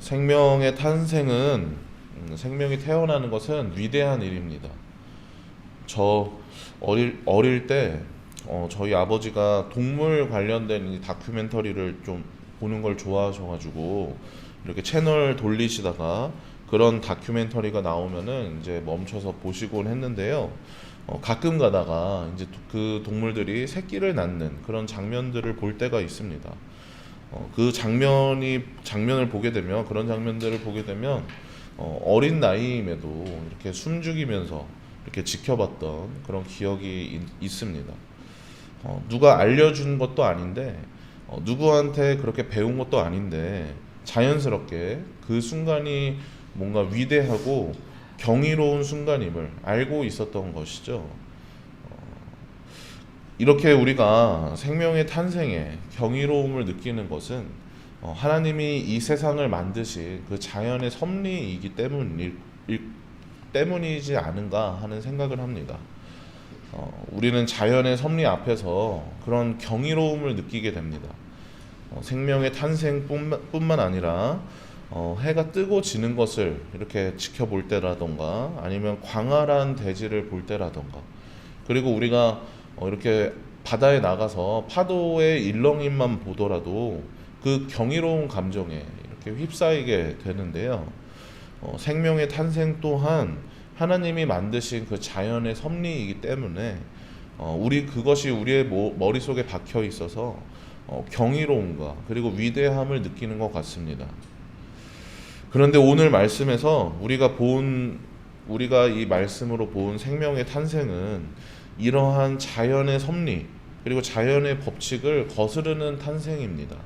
생명의 탄생은 생명이 태어나는 것은 위대한 일입니다. 저 어릴 때 저희 아버지가 동물 관련된 이 다큐멘터리를 좀 보는 걸 좋아하셔가지고 이렇게 채널 돌리시다가 그런 다큐멘터리가 나오면은 이제 멈춰서 보시곤 했는데요. 가끔 가다가 이제 그 동물들이 새끼를 낳는 그런 장면들을 볼 때가 있습니다. 그 장면을 보게 되면 그런 장면들을 보게 되면 어린 나이임에도 이렇게 숨죽이면서 이렇게 지켜봤던 그런 기억이 있습니다. 누가 알려준 것도 아닌데 누구한테 그렇게 배운 것도 아닌데 자연스럽게 그 순간이 뭔가 위대하고 경이로운 순간임을 알고 있었던 것이죠. 이렇게 우리가 생명의 탄생에 경이로움을 느끼는 것은 하나님이 이 세상을 만드신 그 자연의 섭리이기 때문이지 않은가 하는 생각을 합니다. 우리는 자연의 섭리 앞에서 그런 경이로움을 느끼게 됩니다. 생명의 탄생뿐만 아니라 해가 뜨고 지는 것을 이렇게 지켜볼 때라던가 아니면 광활한 대지를 볼 때라던가 그리고 우리가 이렇게 바다에 나가서 파도의 일렁임만 보더라도 그 경이로운 감정에 이렇게 휩싸이게 되는데요. 생명의 탄생 또한 하나님이 만드신 그 자연의 섭리이기 때문에 그것이 우리의 머릿속에 박혀 있어서 경이로움과 그리고 위대함을 느끼는 것 같습니다. 그런데 오늘 말씀에서 우리가 이 말씀으로 본 생명의 탄생은 이러한 자연의 섭리 그리고 자연의 법칙을 거스르는 탄생입니다.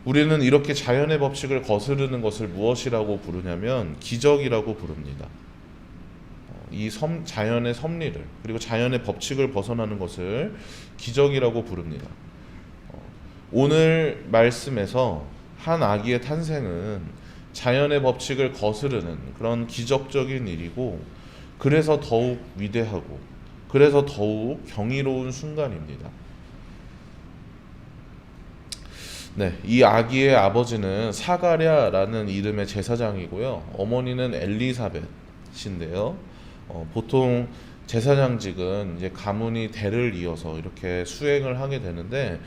우리는 이렇게 자연의 법칙을 거스르는 것을 무엇이라고 부르냐면 기적이라고 부릅니다. 자연의 섭리를 그리고 자연의 법칙을 벗어나는 것을 기적이라고 부릅니다. 오늘 말씀에서 한 아기의 탄생은 자연의 법칙을 거스르는 그런 기적적인 일이고 그래서 더욱 위대하고 그래서 더욱 경이로운 순간입니다. 네, 이 아기의 아버지는 사가랴라는 이름의 제사장이고요. 어머니는 엘리사벳인데요. 보통 제사장직은 이제 가문이 대를 이어서 이렇게 수행을 하게 되는데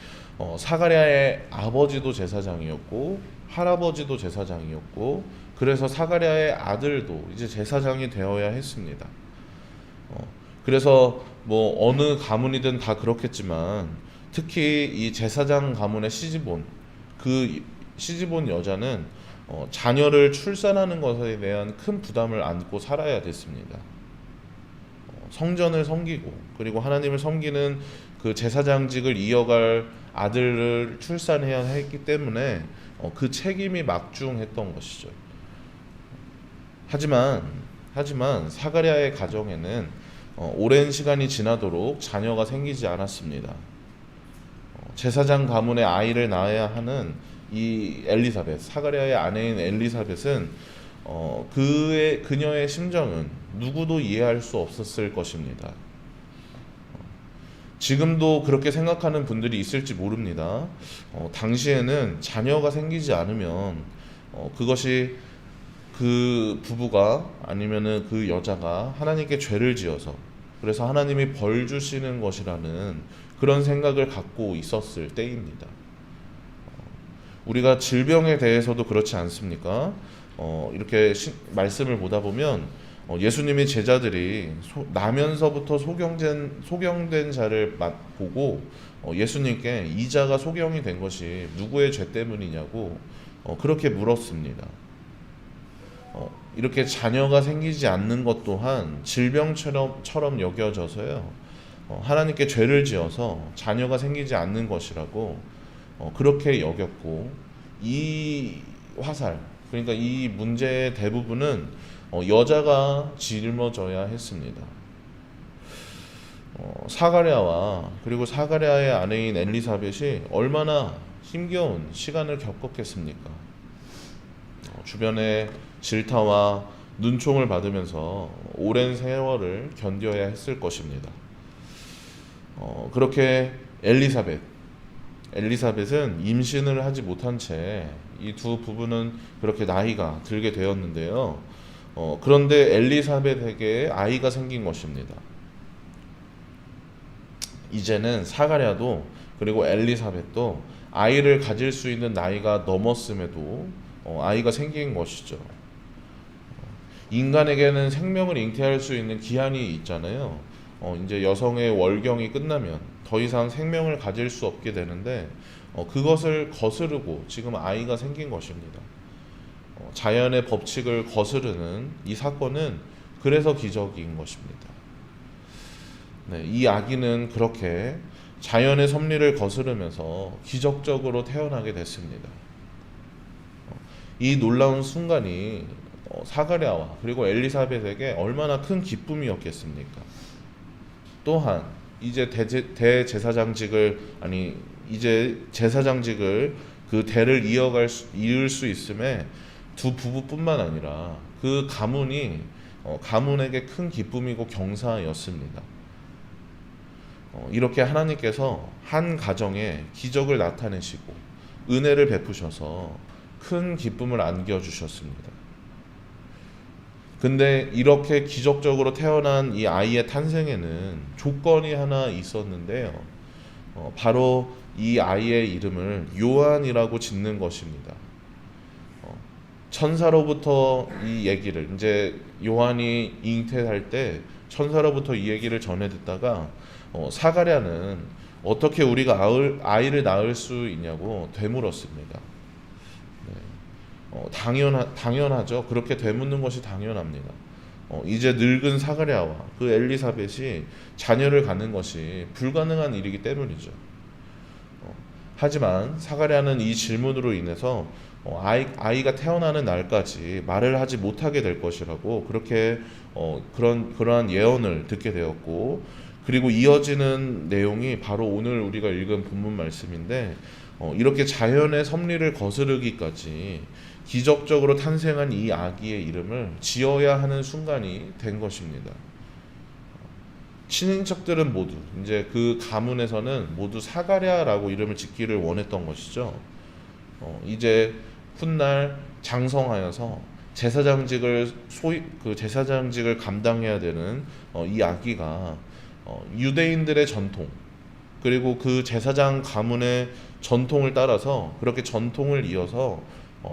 사가랴의 아버지도 제사장이었고 할아버지도 제사장이었고 그래서 사가랴의 아들도 이제 제사장이 되어야 했습니다. 그래서 뭐 어느 가문이든 다 그렇겠지만 특히 이 제사장 가문의 그 시집온 여자는 자녀를 출산하는 것에 대한 큰 부담을 안고 살아야 됐습니다. 성전을 섬기고 그리고 하나님을 섬기는 그 제사장직을 이어갈 아들을 출산해야 했기 때문에 그 책임이 막중했던 것이죠. 하지만 사가랴의 가정에는 오랜 시간이 지나도록 자녀가 생기지 않았습니다. 제사장 가문의 아이를 낳아야 하는 이 사가랴의 아내인 엘리사벳은 그녀의 심정은 누구도 이해할 수 없었을 것입니다. 지금도 그렇게 생각하는 분들이 있을지 모릅니다. 당시에는 자녀가 생기지 않으면 그것이 그 부부가 아니면은 그 여자가 하나님께 죄를 지어서 그래서 하나님이 벌 주시는 것이라는 그런 생각을 갖고 있었을 때입니다. 우리가 질병에 대해서도 그렇지 않습니까? 이렇게 말씀을 보다 보면 예수님의 제자들이 나면서부터 소경된 자를 보고 예수님께 이 자가 소경이 된 것이 누구의 죄 때문이냐고 그렇게 물었습니다. 이렇게 자녀가 생기지 않는 것 또한 질병처럼 여겨져서요. 하나님께 죄를 지어서 자녀가 생기지 않는 것이라고 그렇게 여겼고 이 그러니까 이 문제의 대부분은 여자가 짊어져야 했습니다. 사가랴와 그리고 사가랴의 아내인 엘리사벳이 얼마나 힘겨운 시간을 겪었겠습니까? 주변의 질타와 눈총을 받으면서 오랜 세월을 견뎌야 했을 것입니다. 그렇게 엘리사벳은 임신을 하지 못한 채 이 두 부부는 그렇게 나이가 들게 되었는데요. 그런데 엘리사벳에게 아이가 생긴 것입니다. 이제는 사가랴도 그리고 엘리사벳도 아이를 가질 수 있는 나이가 넘었음에도 아이가 생긴 것이죠. 인간에게는 생명을 잉태할 수 있는 기한이 있잖아요. 이제 여성의 월경이 끝나면 더 이상 생명을 가질 수 없게 되는데 그것을 거스르고 지금 아이가 생긴 것입니다. 자연의 법칙을 거스르는 이 사건은 그래서 기적인 것입니다. 네, 이 아기는 그렇게 자연의 섭리를 거스르면서 기적적으로 태어나게 됐습니다. 이 놀라운 순간이 사가랴와 그리고 엘리사벳에게 얼마나 큰 기쁨이었겠습니까? 또한 이제 대제사장직을 이제 제사장직을 그 대를 이을 수 있음에 두 부부뿐만 아니라 그 가문이 가문에게 큰 기쁨이고 경사였습니다. 이렇게 하나님께서 한 가정에 기적을 나타내시고 은혜를 베푸셔서 큰 기쁨을 안겨주셨습니다. 근데 이렇게 기적적으로 태어난 이 아이의 탄생에는 조건이 하나 있었는데요. 바로 이 아이의 이름을 요한이라고 짓는 것입니다. 천사로부터 이 얘기를 이제 요한이 잉태할 때 천사로부터 이 얘기를 전해 듣다가 사가랴는 어떻게 우리가 아이를 낳을 수 있냐고 되물었습니다. 당연하죠. 그렇게 되묻는 것이 당연합니다. 이제 늙은 사가랴와 그 엘리사벳이 자녀를 갖는 것이 불가능한 일이기 때문이죠. 하지만 사가랴는 이 질문으로 인해서 아이가 태어나는 날까지 말을 하지 못하게 될 것이라고 그렇게 그러한 예언을 듣게 되었고, 그리고 이어지는 내용이 바로 오늘 우리가 읽은 본문 말씀인데 이렇게 자연의 섭리를 거스르기까지 기적적으로 탄생한 이 아기의 이름을 지어야 하는 순간이 된 것입니다. 친인척들은 모두 이제 그 가문에서는 모두 사가랴라고 이름을 짓기를 원했던 것이죠. 이제 훗날 장성하여서 제사장직을 감당해야 되는 이 아기가 유대인들의 전통 그리고 그 제사장 가문의 전통을 따라서 그렇게 전통을 이어서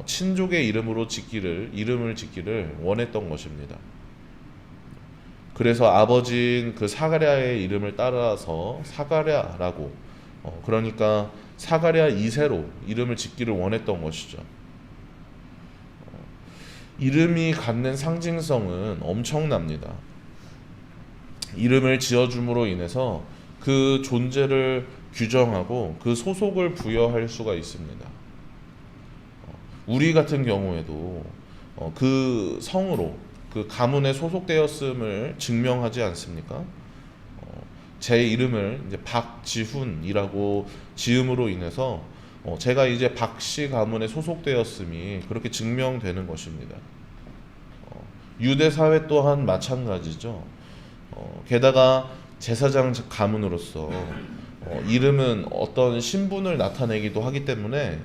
친족의 이름을 짓기를 원했던 것입니다. 그래서 아버지인 그 사가랴의 이름을 따라서 사가랴라고 그러니까 사가랴 2세로 이름을 짓기를 원했던 것이죠. 이름이 갖는 상징성은 엄청납니다. 이름을 지어줌으로 인해서 그 존재를 규정하고 그 소속을 부여할 수가 있습니다. 우리 같은 경우에도 그 성으로 그 가문에 소속되었음을 증명하지 않습니까? 제 이름을 이제 박지훈이라고 지음으로 인해서 제가 이제 박씨 가문에 소속되었음이 그렇게 증명되는 것입니다. 유대 사회 또한 마찬가지죠. 게다가 제사장 가문으로서 이름은 어떤 신분을 나타내기도 하기 때문에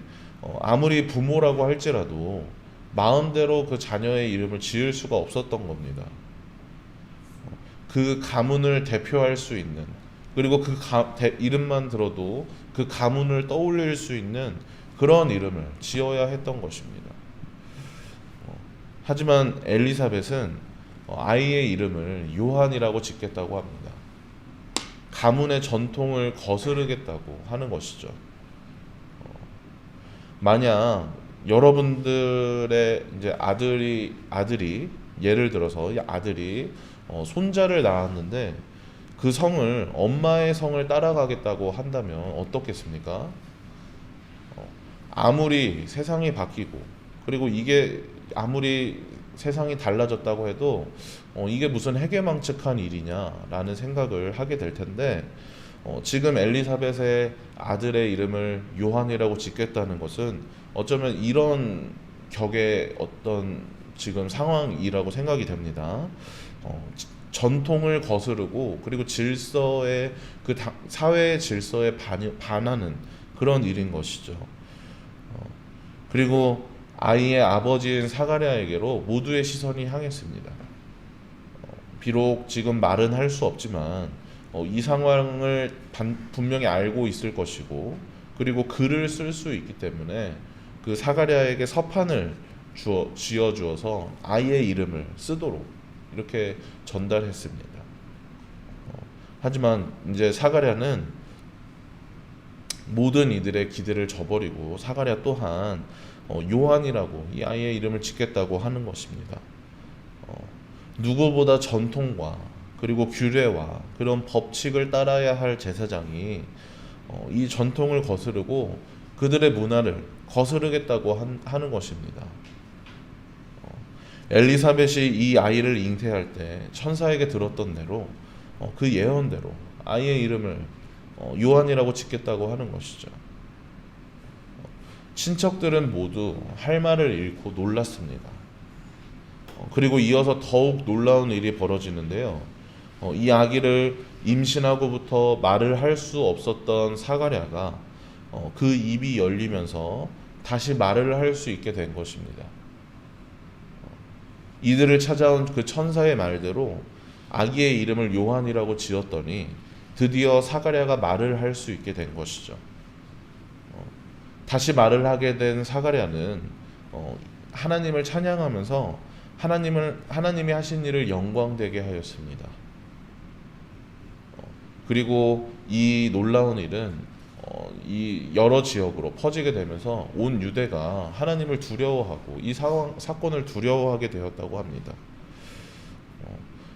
아무리 부모라고 할지라도 마음대로 그 자녀의 이름을 지을 수가 없었던 겁니다. 그 가문을 대표할 수 있는, 그리고 그 이름만 들어도 그 가문을 떠올릴 수 있는 그런 이름을 지어야 했던 것입니다. 하지만 엘리사벳은 아이의 이름을 요한이라고 짓겠다고 합니다. 가문의 전통을 거스르겠다고 하는 것이죠. 만약 여러분들의 이제 아들이 예를 들어서 아들이 손자를 낳았는데 그 성을 엄마의 성을 따라가겠다고 한다면 어떻겠습니까? 아무리 세상이 바뀌고 그리고 이게 아무리 세상이 달라졌다고 해도 이게 무슨 해괴망측한 일이냐라는 생각을 하게 될 텐데 지금 엘리사벳의 아들의 이름을 요한이라고 짓겠다는 것은 어쩌면 이런 격의 어떤 지금 상황이라고 생각이 됩니다. 전통을 거스르고 그리고 질서의 사회의 질서에 반하는 그런 일인 것이죠. 그리고 아이의 아버지인 사가랴에게로 모두의 시선이 향했습니다. 비록 지금 말은 할 수 없지만 이 상황을 분명히 알고 있을 것이고, 그리고 글을 쓸 수 있기 때문에 그 사가랴에게 서판을 지어 주어서 아이의 이름을 쓰도록 이렇게 전달했습니다. 하지만 이제 사가랴는 모든 이들의 기대를 저버리고 사가랴 또한 요한이라고 이 아이의 이름을 짓겠다고 하는 것입니다. 누구보다 전통과 그리고 규례와 그런 법칙을 따라야 할 제사장이 이 전통을 거스르고 그들의 문화를 거스르겠다고 하는 것입니다. 엘리사벳이 이 아이를 잉태할 때 천사에게 들었던 대로 그 예언대로 아이의 이름을 요한이라고 짓겠다고 하는 것이죠. 친척들은 모두 할 말을 잃고 놀랐습니다. 그리고 이어서 더욱 놀라운 일이 벌어지는데요. 이 아기를 임신하고부터 말을 할 수 없었던 사가랴가 그 입이 열리면서 다시 말을 할 수 있게 된 것입니다. 이들을 찾아온 그 천사의 말대로 아기의 이름을 요한이라고 지었더니 드디어 사가랴가 말을 할 수 있게 된 것이죠. 다시 말을 하게 된 사가랴는 하나님을 찬양하면서 하나님이 하신 일을 영광되게 하였습니다. 그리고 이 놀라운 일은 이 여러 지역으로 퍼지게 되면서 온 유대가 하나님을 두려워하고 이 사건을 두려워하게 되었다고 합니다.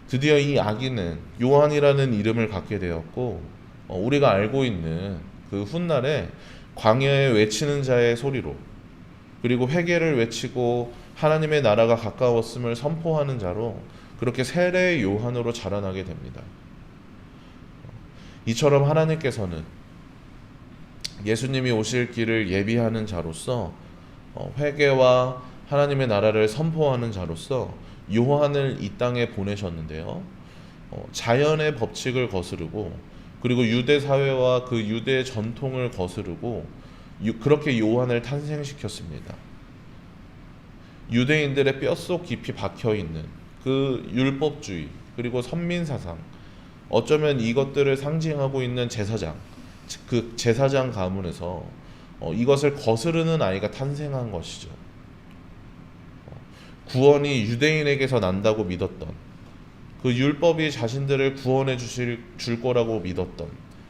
드디어 이 아기는 요한이라는 이름을 갖게 되었고, 우리가 알고 있는 그 훗날에 광야에 외치는 자의 소리로, 그리고 회개를 외치고 하나님의 나라가 가까웠음을 선포하는 자로 그렇게 세례의 요한으로 자라나게 됩니다. 이처럼 하나님께서는 예수님이 오실 길을 예비하는 자로서, 회개와 하나님의 나라를 선포하는 자로서 요한을 이 땅에 보내셨는데요. 자연의 법칙을 거스르고 그리고 유대 사회와 그 유대 전통을 거스르고 그렇게 요한을 탄생시켰습니다. 유대인들의 뼛속 깊이 박혀있는 그 율법주의 그리고 선민사상, 어쩌면 이것들을 상징하고 있는 제사장, 그 제사장 가문에서 이것을 거스르는 아이가 탄생한 것이죠. 구원이 유대인에게서 난다고 믿었던, 그 율법이 자신들을 구원해 줄 거라고 믿었던,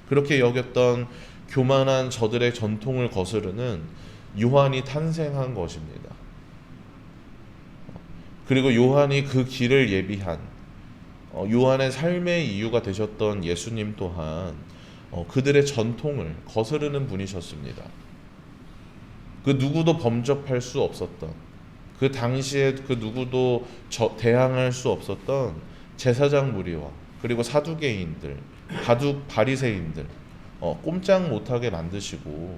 그렇게 여겼던 교만한 저들의 전통을 거스르는 요한이 탄생한 것입니다. 그리고 요한이 그 길을 예비한 요한의 삶의 이유가 되셨던 예수님 또한 그들의 전통을 거스르는 분이셨습니다. 그 누구도 범접할 수 없었던, 그 당시에 그 누구도 대항할 수 없었던 제사장 무리와 그리고 사두개인들, 바리새인들 꼼짝 못하게 만드시고,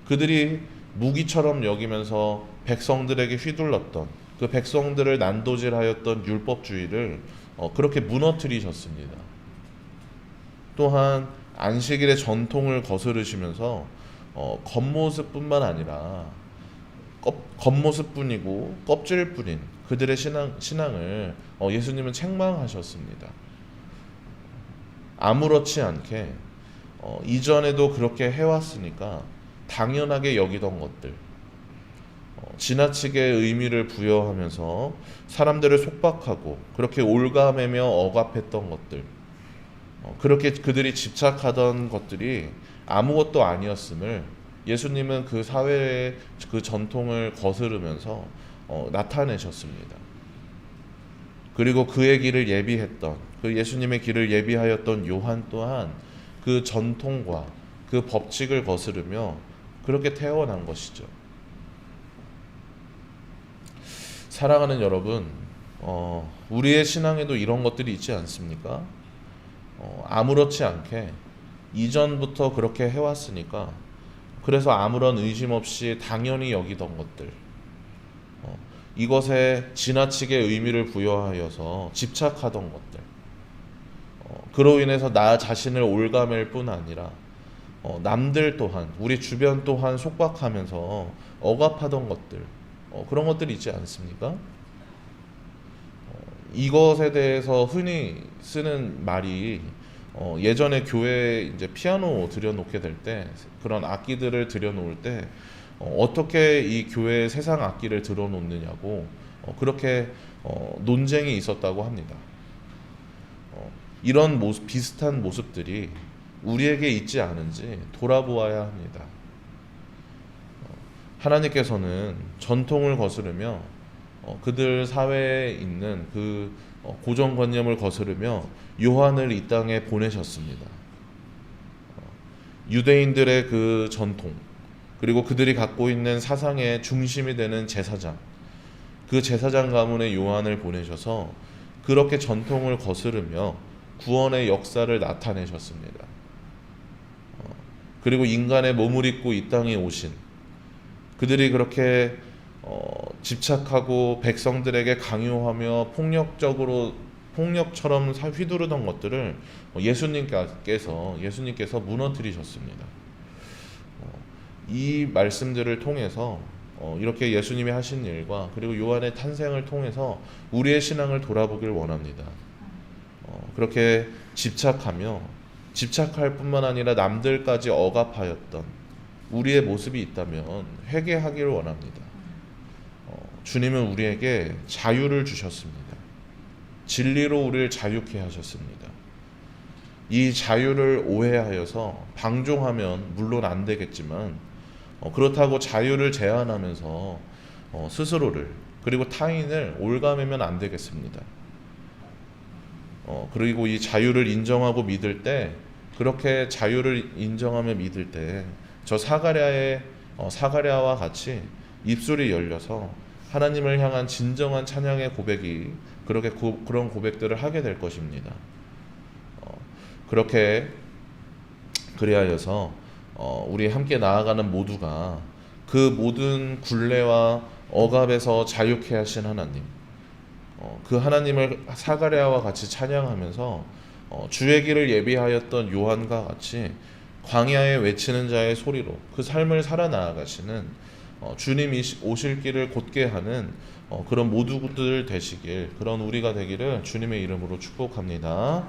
그들이 무기처럼 여기면서 백성들에게 휘둘렀던, 그 백성들을 난도질하였던 율법주의를 그렇게 무너뜨리셨습니다. 또한 안식일의 전통을 거스르시면서 겉모습뿐만 아니라 겉모습뿐이고 껍질뿐인 그들의 신앙을 예수님은 책망하셨습니다. 아무렇지 않게 이전에도 그렇게 해왔으니까 당연하게 여기던 것들, 지나치게 의미를 부여하면서 사람들을 속박하고 그렇게 올가매며 억압했던 것들, 그렇게 그들이 집착하던 것들이 아무것도 아니었음을 예수님은 그 사회의 그 전통을 거스르면서 나타내셨습니다. 그리고 그의 길을 예비했던, 그 예수님의 길을 예비하였던 요한 또한 그 전통과 그 법칙을 거스르며 그렇게 태어난 것이죠. 사랑하는 여러분, 우리의 신앙에도 이런 것들이 있지 않습니까? 아무렇지 않게 이전부터 그렇게 해왔으니까, 그래서 아무런 의심 없이 당연히 여기던 것들, 이것에 지나치게 의미를 부여하여서 집착하던 것들, 그로 인해서 나 자신을 올가맬 뿐 아니라 남들 또한 우리 주변 또한 속박하면서 억압하던 것들 그런 것들이 있지 않습니까? 이것에 대해서 흔히 쓰는 말이 예전에 교회에 이제 피아노 들여놓게 될 때 그런 악기들을 들여놓을 때 어떻게 이 교회의 세상 악기를 들어놓느냐고 그렇게 논쟁이 있었다고 합니다. 이런 모습, 비슷한 모습들이 우리에게 있지 않은지 돌아보아야 합니다. 하나님께서는 전통을 거스르며 그들 사회에 있는 그 고정관념을 거스르며 요한을 이 땅에 보내셨습니다. 유대인들의 그 전통 그리고 그들이 갖고 있는 사상의 중심이 되는 제사장, 그 제사장 가문의 요한을 보내셔서 그렇게 전통을 거스르며 구원의 역사를 나타내셨습니다. 그리고 인간의 몸을 입고 이 땅에 오신 그들이 그렇게 집착하고 백성들에게 강요하며 폭력처럼 휘두르던 것들을 예수님께서 무너뜨리셨습니다. 이 말씀들을 통해서 이렇게 예수님이 하신 일과 그리고 요한의 탄생을 통해서 우리의 신앙을 돌아보길 원합니다. 그렇게 집착할 뿐만 아니라 남들까지 억압하였던 우리의 모습이 있다면 회개하기를 원합니다. 주님은 우리에게 자유를 주셨습니다. 진리로 우리를 자유케 하셨습니다. 이 자유를 오해하여서 방종하면 물론 안 되겠지만 그렇다고 자유를 제한하면서 스스로를 그리고 타인을 올가매면 안 되겠습니다. 그리고 이 자유를 인정하고 믿을 때 그렇게 자유를 인정하며 믿을 때 저 사가랴와 같이 입술이 열려서 하나님을 향한 진정한 찬양의 고백이 그런 고백들을 하게 될 것입니다. 그렇게 그리하여서 우리 함께 나아가는 모두가 그 모든 굴레와 억압에서 자유케 하신 하나님, 그 하나님을 사가랴와 같이 찬양하면서 주의 길을 예비하였던 요한과 같이 광야에 외치는 자의 소리로 그 삶을 살아나아가시는 주님이 오실 길을 곧게 하는 그런 모두들 되시길, 그런 우리가 되기를 주님의 이름으로 축복합니다.